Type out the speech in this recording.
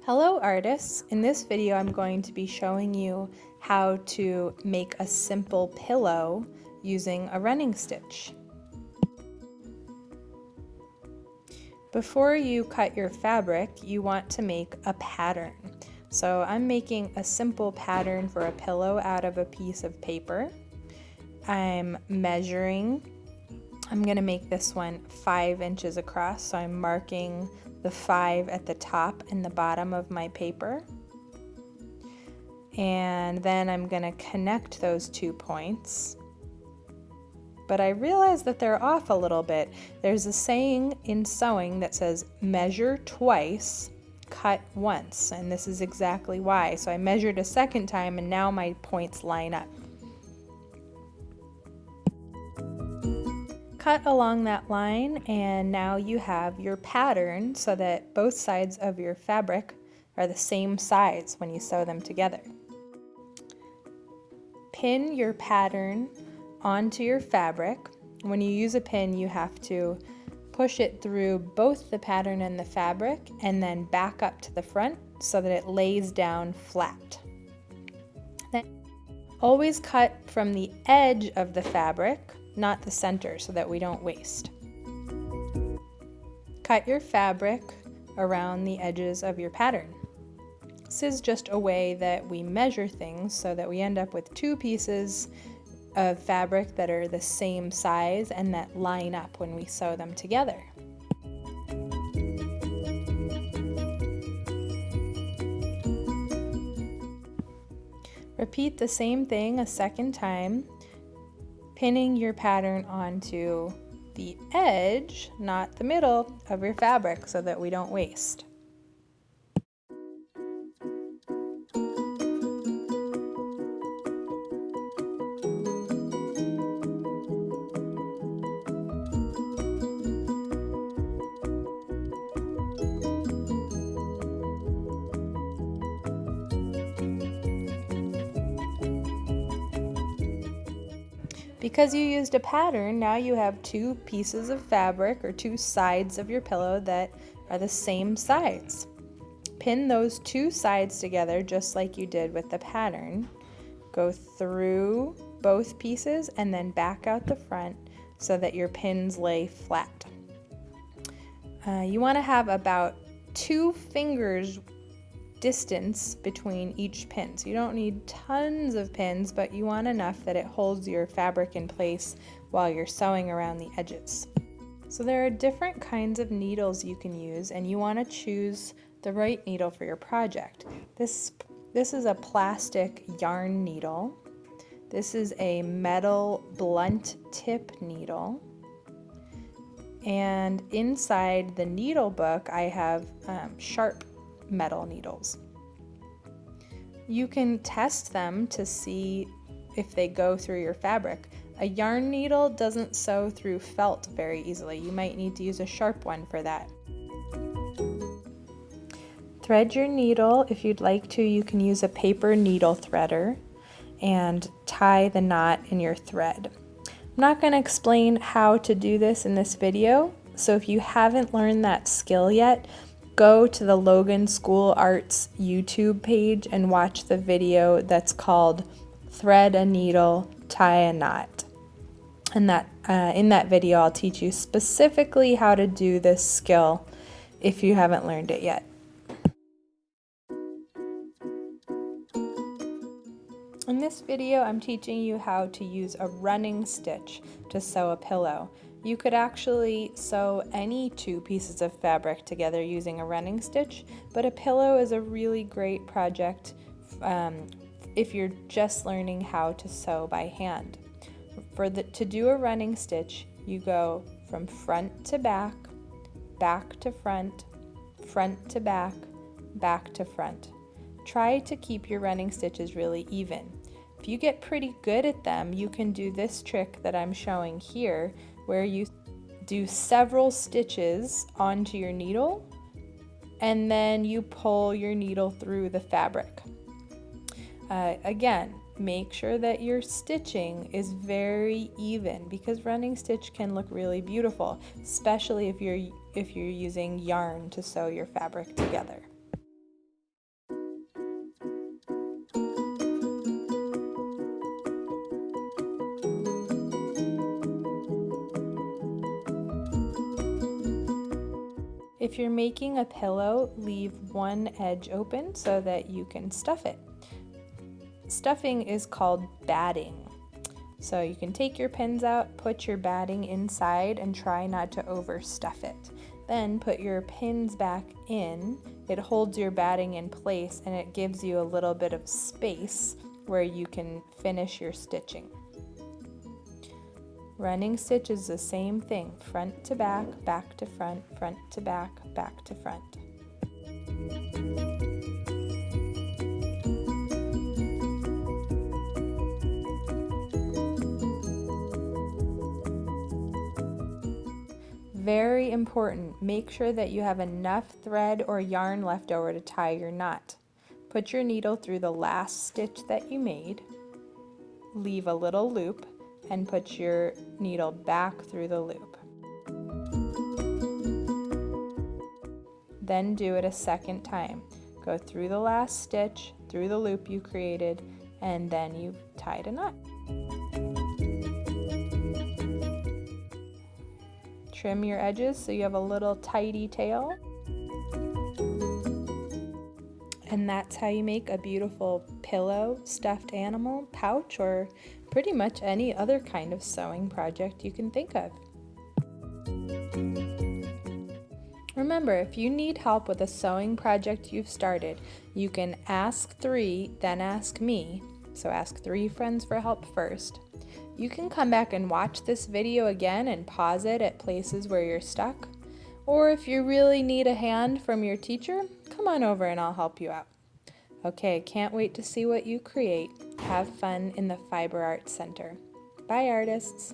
Hello artists! In this video I'm going to be showing you how to make a simple pillow using a running stitch. Before you cut your fabric, you want to make a pattern. So I'm making a simple pattern for a pillow out of a piece of paper. I'm measuring. I'm going to make this one 5 inches across, so I'm marking the 5 at the top and the bottom of my paper. And then I'm going to connect those 2 points. But I realized that they're off a little bit. There's a saying in sewing that says, measure twice, cut once, and this is exactly why. So I measured a second time and now my points line up. Cut along that line, and now you have your pattern so that both sides of your fabric are the same size when you sew them together. Pin your pattern onto your fabric. When you use a pin, you have to push it through both the pattern and the fabric and then back up to the front so that it lays down flat. Then always cut from the edge of the fabric, not the center, so that we don't waste. Cut your fabric around the edges of your pattern. This is just a way that we measure things so that we end up with 2 pieces of fabric that are the same size and that line up when we sew them together. Repeat the same thing a second time, pinning your pattern onto the edge, not the middle, of your fabric so that we don't waste. Because you used a pattern, now you have 2 pieces of fabric or 2 sides of your pillow that are the same size. Pin those 2 sides together just like you did with the pattern. Go through both pieces and then back out the front so that your pins lay flat. You want to have about 2 fingers distance between each pin. So you don't need tons of pins, but you want enough that it holds your fabric in place while you're sewing around the edges. So there are different kinds of needles you can use, and you want to choose the right needle for your project. This is a plastic yarn needle. This is a metal blunt tip needle. And inside the needle book I have sharp metal needles. You can test them to see if they go through your fabric. A yarn needle doesn't sew through felt very easily. You might need to use a sharp one for that. Thread your needle. If you'd like to, you can use a paper needle threader and tie the knot in your thread. I'm not going to explain how to do this in this video, so if you haven't learned that skill yet, go to the Logan School Arts YouTube page and watch the video that's called Thread a Needle, Tie a Knot. And in that video I'll teach you specifically how to do this skill if you haven't learned it yet. In this video I'm teaching you how to use a running stitch to sew a pillow. You could actually sew any 2 pieces of fabric together using a running stitch, but a pillow is a really great project if you're just learning how to sew by hand. To do a running stitch, you go from front to back, back to front, front to back, back to front. Try to keep your running stitches really even. If you get pretty good at them, you can do this trick that I'm showing here, where you do several stitches onto your needle and then you pull your needle through the fabric. Again, make sure that your stitching is very even, because running stitch can look really beautiful, especially if you're using yarn to sew your fabric together. If you're making a pillow, leave one edge open so that you can stuff it. Stuffing is called batting. So you can take your pins out, put your batting inside, and try not to overstuff it. Then put your pins back in. It holds your batting in place and it gives you a little bit of space where you can finish your stitching. Running stitch is the same thing, front to back, back to front, front to back, back to front. Very important, make sure that you have enough thread or yarn left over to tie your knot. Put your needle through the last stitch that you made, leave a little loop, and put your needle back through the loop. Then do it a second time. Go through the last stitch, through the loop you created, and then you've tied a knot. Trim your edges so you have a little tidy tail. And that's how you make a beautiful pillow, stuffed animal, pouch, or pretty much any other kind of sewing project you can think of. Remember, if you need help with a sewing project you've started, you can ask 3, then ask me. So ask 3 friends for help first. You can come back and watch this video again and pause it at places where you're stuck. Or if you really need a hand from your teacher, come on over and I'll help you out. Okay, can't wait to see what you create. Have fun in the Fiber Arts Center. Bye, artists.